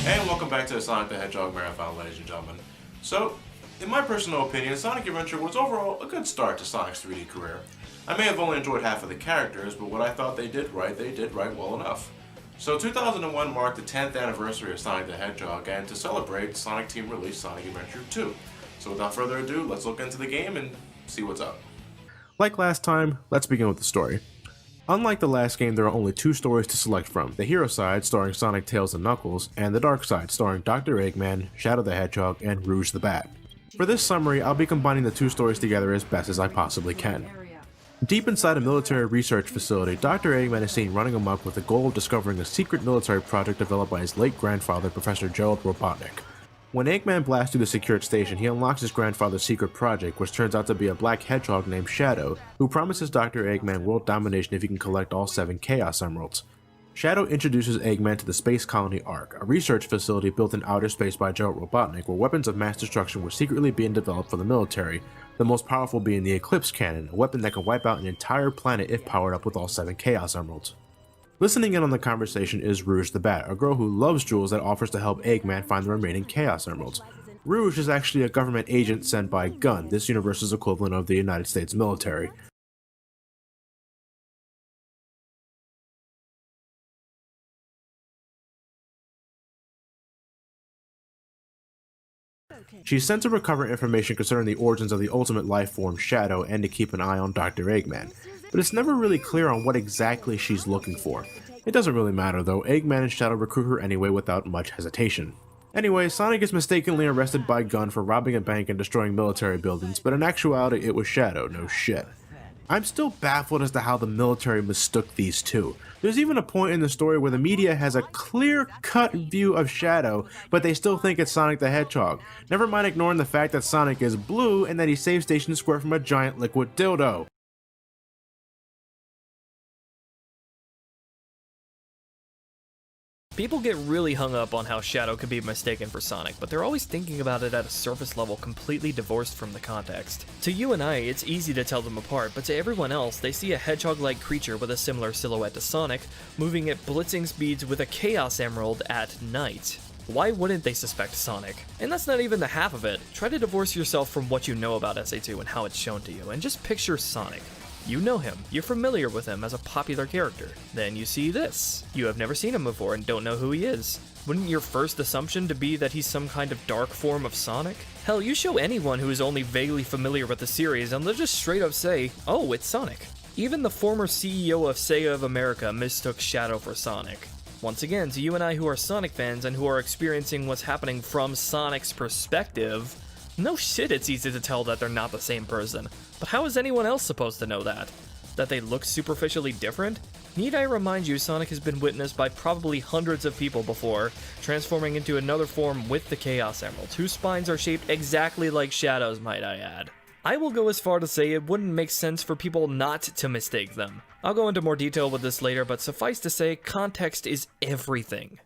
And welcome back to the Sonic the Hedgehog Marathon, ladies and gentlemen. So, in my personal opinion, Sonic Adventure was overall a good start to Sonic's 3D career. I may have only enjoyed half of the characters, but what I thought they did right well enough. So 2001 marked the 10th anniversary of Sonic the Hedgehog, and to celebrate, Sonic Team released Sonic Adventure 2. So without further ado, let's look into the game and see what's up. Like last time, let's begin with the story. Unlike the last game, there are only two stories to select from, the hero side starring Sonic, Tails, and Knuckles, and the dark side starring Dr. Eggman, Shadow the Hedgehog, and Rouge the Bat. For this summary, I'll be combining the two stories together as best as I possibly can. Deep inside a military research facility, Dr. Eggman is seen running amok with the goal of discovering a secret military project developed by his late grandfather, Professor Gerald Robotnik. When Eggman blasts through the secured station, he unlocks his grandfather's secret project, which turns out to be a black hedgehog named Shadow, who promises Dr. Eggman world domination if he can collect all 7 Chaos Emeralds. Shadow introduces Eggman to the space colony Ark, a research facility built in outer space by Gerald Robotnik, where weapons of mass destruction were secretly being developed for the military, the most powerful being the Eclipse Cannon, a weapon that can wipe out an entire planet if powered up with all 7 Chaos Emeralds. Listening in on the conversation is Rouge the Bat, a girl who loves jewels that offers to help Eggman find the remaining Chaos Emeralds. Rouge is actually a government agent sent by Gun, this universe's equivalent of the United States military. She's sent to recover information concerning the origins of the ultimate life form Shadow and to keep an eye on Dr. Eggman, but it's never really clear on what exactly she's looking for. It doesn't really matter though, Eggman and Shadow recruit her anyway without much hesitation. Anyway, Sonic is mistakenly arrested by Gun for robbing a bank and destroying military buildings, but in actuality it was Shadow, no shit. I'm still baffled as to how the military mistook these two. There's even a point in the story where the media has a clear-cut view of Shadow, but they still think it's Sonic the Hedgehog. Never mind ignoring the fact that Sonic is blue and that he saves Station Square from a giant liquid dildo. People get really hung up on how Shadow could be mistaken for Sonic, but they're always thinking about it at a surface level completely divorced from the context. To you and I, it's easy to tell them apart, but to everyone else, they see a hedgehog-like creature with a similar silhouette to Sonic, moving at blitzing speeds with a Chaos Emerald at night. Why wouldn't they suspect Sonic? And that's not even the half of it. Try to divorce yourself from what you know about SA2 and how it's shown to you, and just picture Sonic. You know him, you're familiar with him as a popular character. Then you see this. You have never seen him before and don't know who he is. Wouldn't your first assumption to be that he's some kind of dark form of Sonic? Hell, you show anyone who is only vaguely familiar with the series and they'll just straight up say, oh, it's Sonic. Even the former CEO of Sega of America mistook Shadow for Sonic. Once again, to you and I who are Sonic fans and who are experiencing what's happening from Sonic's perspective, no shit, it's easy to tell that they're not the same person. But how is anyone else supposed to know that? That they look superficially different? Need I remind you, Sonic has been witnessed by probably hundreds of people before, transforming into another form with the Chaos Emeralds, whose spines are shaped exactly like Shadow's, might I add. I will go as far to say it wouldn't make sense for people not to mistake them. I'll go into more detail with this later, but suffice to say, context is everything.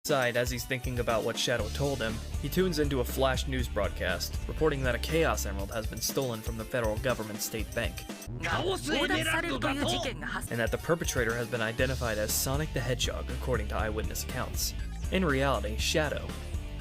As he's thinking about what Shadow told him, he tunes into a flash news broadcast, reporting that a Chaos Emerald has been stolen from the federal government state bank, and that the perpetrator has been identified as Sonic the Hedgehog, according to eyewitness accounts. In reality, Shadow.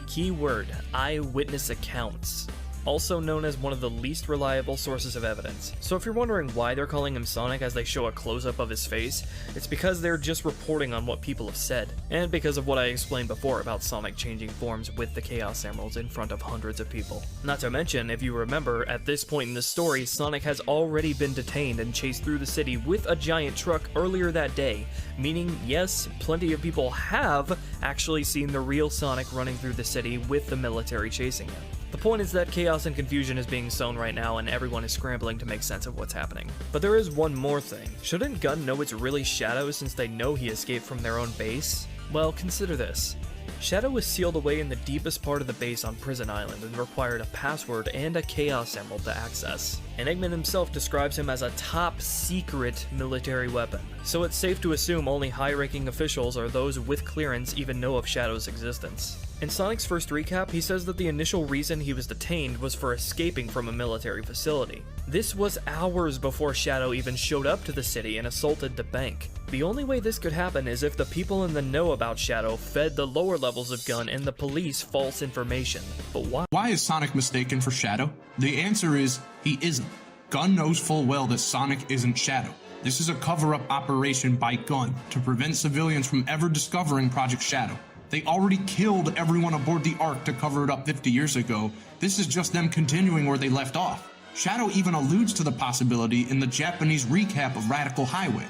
Keyword, eyewitness accounts. Also known as one of the least reliable sources of evidence. So if you're wondering why they're calling him Sonic as they show a close-up of his face, it's because they're just reporting on what people have said, and because of what I explained before about Sonic changing forms with the Chaos Emeralds in front of hundreds of people. Not to mention, if you remember, at this point in the story, Sonic has already been detained and chased through the city with a giant truck earlier that day, meaning, yes, plenty of people have actually seen the real Sonic running through the city with the military chasing him. The point is that chaos and confusion is being sown right now and everyone is scrambling to make sense of what's happening. But there is one more thing. Shouldn't Gun know it's really Shadow since they know he escaped from their own base? Well, consider this. Shadow was sealed away in the deepest part of the base on Prison Island and required a password and a Chaos Emerald to access. And Eggman himself describes him as a top secret military weapon. So it's safe to assume only high-ranking officials or those with clearance even know of Shadow's existence. In Sonic's first recap, he says that the initial reason he was detained was for escaping from a military facility. This was hours before Shadow even showed up to the city and assaulted the bank. The only way this could happen is if the people in the know about Shadow fed the lower levels of Gunn and the police false information. But why? Why is Sonic mistaken for Shadow? The answer is, he isn't. Gunn knows full well that Sonic isn't Shadow. This is a cover-up operation by Gunn to prevent civilians from ever discovering Project Shadow. They already killed everyone aboard the Ark to cover it up 50 years ago. This is just them continuing where they left off. Shadow even alludes to the possibility in the Japanese recap of Radical Highway.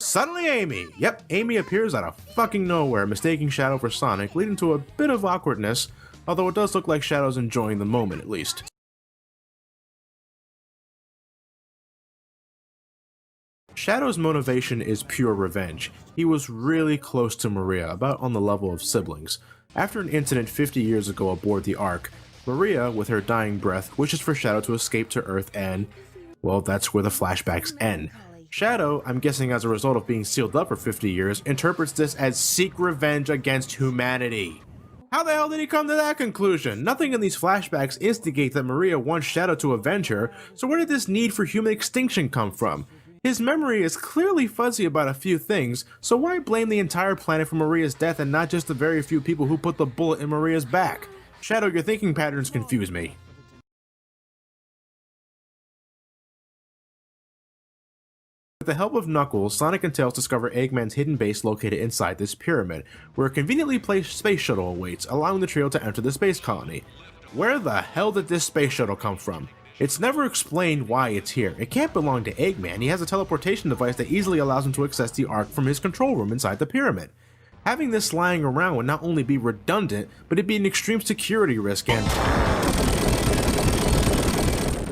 Suddenly Amy! Yep, Amy appears out of fucking nowhere, mistaking Shadow for Sonic, leading to a bit of awkwardness, although it does look like Shadow's enjoying the moment at least. Shadow's motivation is pure revenge. He was really close to Maria, about on the level of siblings. After an incident 50 years ago aboard the Ark, Maria, with her dying breath, wishes for Shadow to escape to Earth and, well, that's where the flashbacks end. Shadow, I'm guessing as a result of being sealed up for 50 years, interprets this as seek revenge against humanity. How the hell did he come to that conclusion? Nothing in these flashbacks instigate that Maria wants Shadow to avenge her, so where did this need for human extinction come from? His memory is clearly fuzzy about a few things, so why blame the entire planet for Maria's death and not just the very few people who put the bullet in Maria's back? Shadow, your thinking patterns confuse me. With the help of Knuckles, Sonic and Tails discover Eggman's hidden base located inside this pyramid, where a conveniently placed space shuttle awaits, allowing the trio to enter the space colony. Where the hell did this space shuttle come from? It's never explained why it's here. It can't belong to Eggman. He has a teleportation device that easily allows him to access the Ark from his control room inside the pyramid. Having this lying around would not only be redundant, but it'd be an extreme security risk and...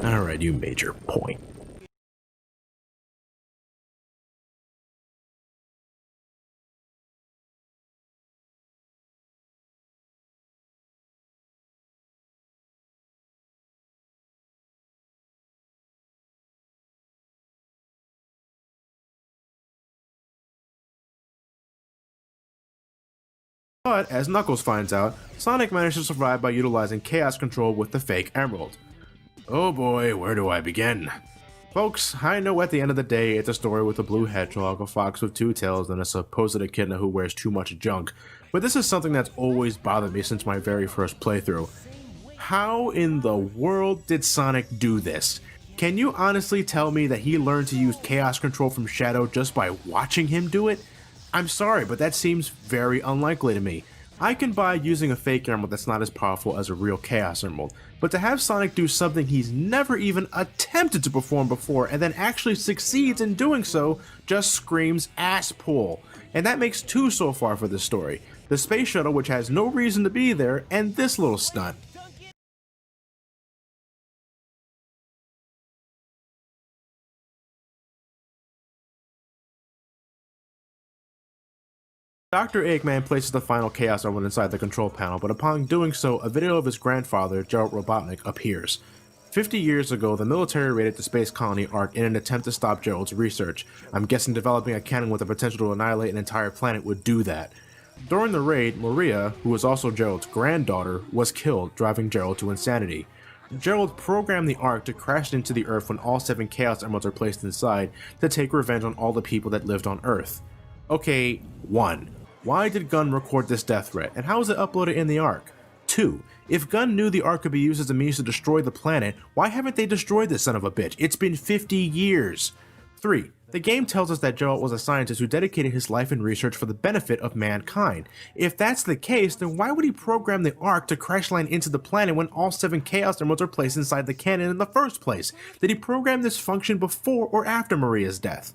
Alright, you made your point. But, as Knuckles finds out, Sonic manages to survive by utilizing Chaos Control with the fake Emerald. Oh boy, where do I begin? Folks, I know at the end of the day it's a story with a blue hedgehog, a fox with two tails, and a supposed echidna who wears too much junk, but this is something that's always bothered me since my very first playthrough. How in the world did Sonic do this? Can you honestly tell me that he learned to use Chaos Control from Shadow just by watching him do it? I'm sorry, but that seems very unlikely to me. I can buy using a fake emerald that's not as powerful as a real Chaos Emerald, but to have Sonic do something he's never even attempted to perform before and then actually succeeds in doing so just screams ass pull. And that makes two so far for this story. The space shuttle, which has no reason to be there, and this little stunt. Dr. Eggman places the final Chaos Emerald inside the control panel, but upon doing so, a video of his grandfather, Gerald Robotnik, appears. 50 years ago, the military raided the space colony Ark in an attempt to stop Gerald's research. I'm guessing developing a cannon with the potential to annihilate an entire planet would do that. During the raid, Maria, who was also Gerald's granddaughter, was killed, driving Gerald to insanity. Gerald programmed the Ark to crash into the Earth when all 7 Chaos Emeralds are placed inside to take revenge on all the people that lived on Earth. Okay, 1. Why did Gunn record this death threat, and how is it uploaded in the Ark? 2. If Gunn knew the Ark could be used as a means to destroy the planet, why haven't they destroyed this son of a bitch? It's been 50 years! 3. The game tells us that Gerald was a scientist who dedicated his life and research for the benefit of mankind. If that's the case, then why would he program the Ark to crash land into the planet when all 7 Chaos Emeralds are placed inside the cannon in the first place? Did he program this function before or after Maria's death?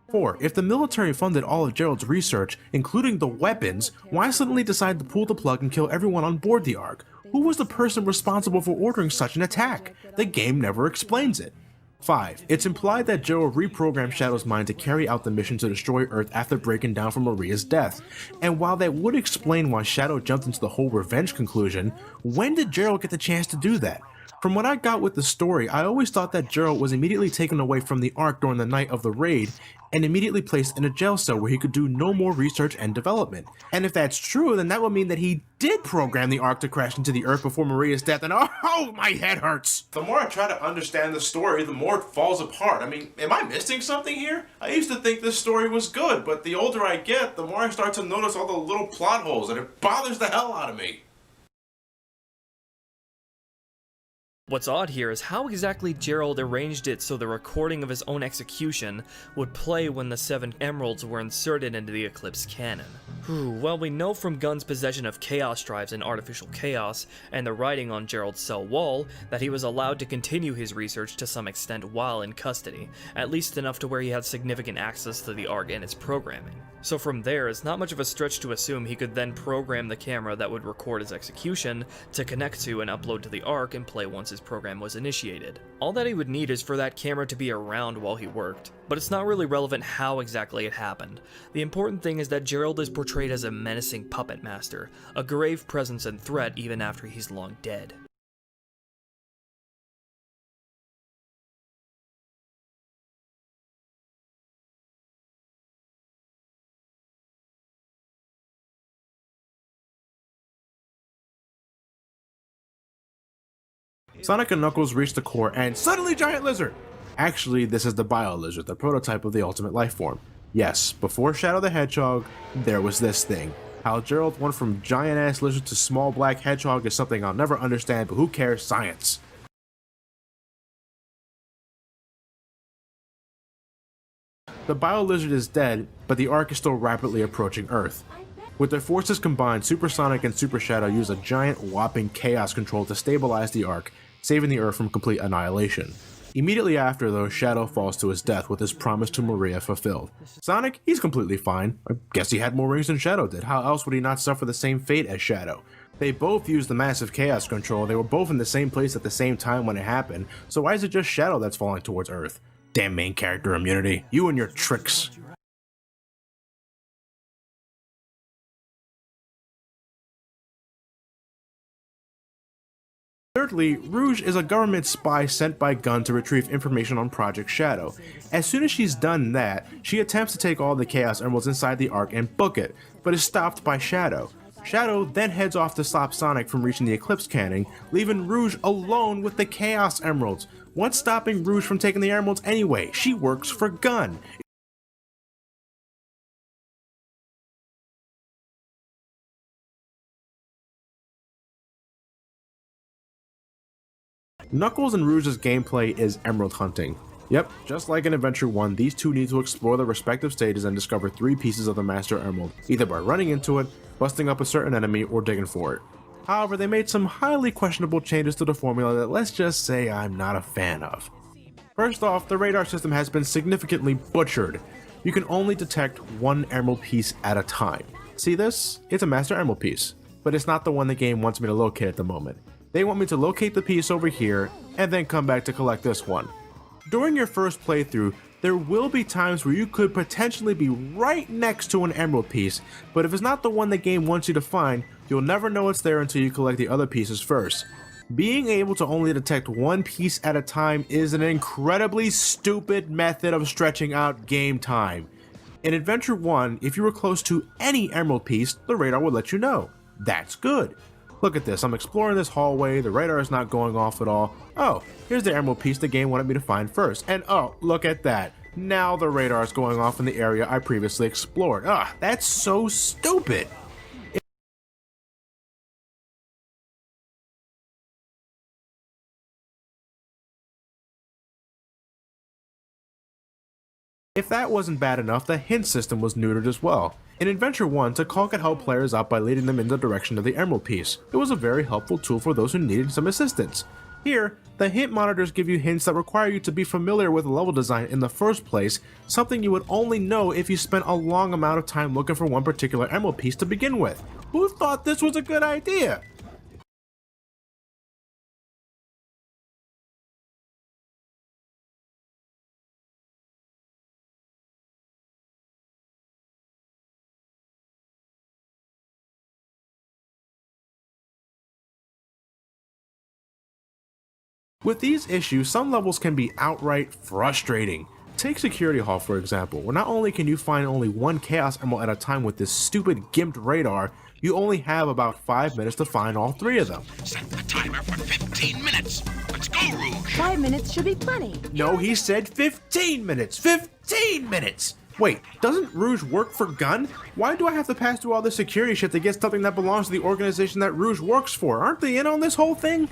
4. If the military funded all of Gerald's research, including the weapons, why suddenly decide to pull the plug and kill everyone on board the Ark? Who was the person responsible for ordering such an attack? The game never explains it. 5. It's implied that Gerald reprogrammed Shadow's mind to carry out the mission to destroy Earth after breaking down from Maria's death. And while that would explain why Shadow jumped into the whole revenge conclusion, when did Gerald get the chance to do that? From what I got with the story, I always thought that Gerald was immediately taken away from the Ark during the night of the raid and immediately placed in a jail cell where he could do no more research and development. And if that's true, then that would mean that he did program the Ark to crash into the Earth before Maria's death, and oh, my head hurts! The more I try to understand the story, the more it falls apart. I mean, am I missing something here? I used to think this story was good, but the older I get, the more I start to notice all the little plot holes, and it bothers the hell out of me. What's odd here is how exactly Gerald arranged it so the recording of his own execution would play when the 7 emeralds were inserted into the Eclipse canon. Well, we know from Gunn's possession of chaos drives in Artificial Chaos and the writing on Gerald's cell wall that he was allowed to continue his research to some extent while in custody, at least enough to where he had significant access to the Ark and its programming. So from there, it's not much of a stretch to assume he could then program the camera that would record his execution to connect to and upload to the Ark and play once his program was initiated. All that he would need is for that camera to be around while he worked, but it's not really relevant how exactly it happened. The important thing is that Gerald is portrayed as a menacing puppet master, a grave presence and threat even after he's long dead. Sonic and Knuckles reach the core and suddenly giant lizard! Actually, this is the Bio Lizard, the prototype of the ultimate life form. Yes, before Shadow the Hedgehog, there was this thing. How Gerald went from giant ass lizard to small black hedgehog is something I'll never understand, but who cares, science. The Bio Lizard is dead, but the Ark is still rapidly approaching Earth. With their forces combined, Super Sonic and Super Shadow use a giant whopping chaos control to stabilize the Ark, saving the Earth from complete annihilation. Immediately after, though, Shadow falls to his death with his promise to Maria fulfilled. Sonic, he's completely fine. I guess he had more rings than Shadow did. How else would he not suffer the same fate as Shadow? They both used the massive chaos control. They were both in the same place at the same time when it happened, so why is it just Shadow that's falling towards Earth? Damn main character immunity. You and your tricks. Thirdly, Rouge is a government spy sent by Gunn to retrieve information on Project Shadow. As soon as she's done that, she attempts to take all the Chaos Emeralds inside the Ark and book it, but is stopped by Shadow. Shadow then heads off to stop Sonic from reaching the Eclipse cannon, leaving Rouge alone with the Chaos Emeralds. What's stopping Rouge from taking the Emeralds anyway? She works for Gunn. Knuckles and Rouge's gameplay is emerald hunting. Yep, just like in Adventure 1, these two need to explore their respective stages and discover 3 pieces of the Master Emerald, either by running into it, busting up a certain enemy, or digging for it. However, they made some highly questionable changes to the formula that let's just say I'm not a fan of. First off, the radar system has been significantly butchered. You can only detect 1 emerald piece at a time. See this? It's a Master Emerald piece, but it's not the one the game wants me to locate at the moment. They want me to locate the piece over here, and then come back to collect this one. During your first playthrough, there will be times where you could potentially be right next to an emerald piece, but if it's not the one the game wants you to find, you'll never know it's there until you collect the other pieces first. Being able to only detect 1 piece at a time is an incredibly stupid method of stretching out game time. In Adventure 1, if you were close to any emerald piece, the radar would let you know. That's good. Look at this, I'm exploring this hallway, the radar is not going off at all. Oh, here's the emerald piece the game wanted me to find first. And oh, look at that. Now the radar is going off in the area I previously explored. That's so stupid. If that wasn't bad enough, the hint system was neutered as well. In Adventure 1, Tikal could help players out by leading them in the direction of the emerald piece. It was a very helpful tool for those who needed some assistance. Here, the hint monitors give you hints that require you to be familiar with level design in the first place, something you would only know if you spent a long amount of time looking for one particular emerald piece to begin with. Who thought this was a good idea? With these issues, some levels can be outright frustrating. Take Security Hall for example, where not only can you find only one Chaos Emerald at a time with this stupid gimped radar, you only have about 5 minutes to find all 3 of them. Set the timer for 15 minutes. Let's go, Rouge. 5 minutes should be plenty. No, he said 15 minutes! 15 minutes! Wait, doesn't Rouge work for Gun? Why do I have to pass through all this security shit to get something that belongs to the organization that Rouge works for? Aren't they in on this whole thing?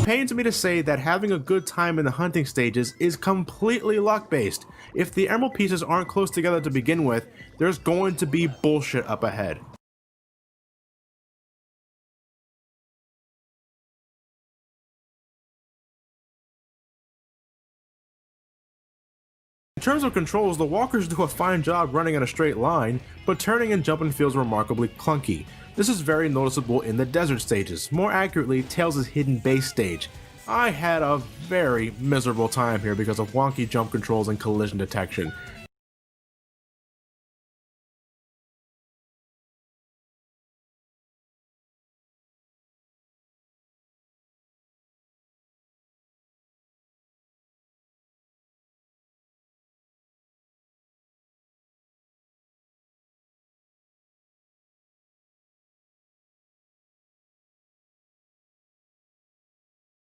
Pains me to say that having a good time in the hunting stages is completely luck based. If the emerald pieces aren't close together to begin with, there's going to be bullshit up ahead. In terms of controls, the walkers do a fine job running in a straight line, but turning and jumping feels remarkably clunky. This is very noticeable in the desert stages, more accurately Tails' hidden base stage. I had a very miserable time here because of wonky jump controls and collision detection.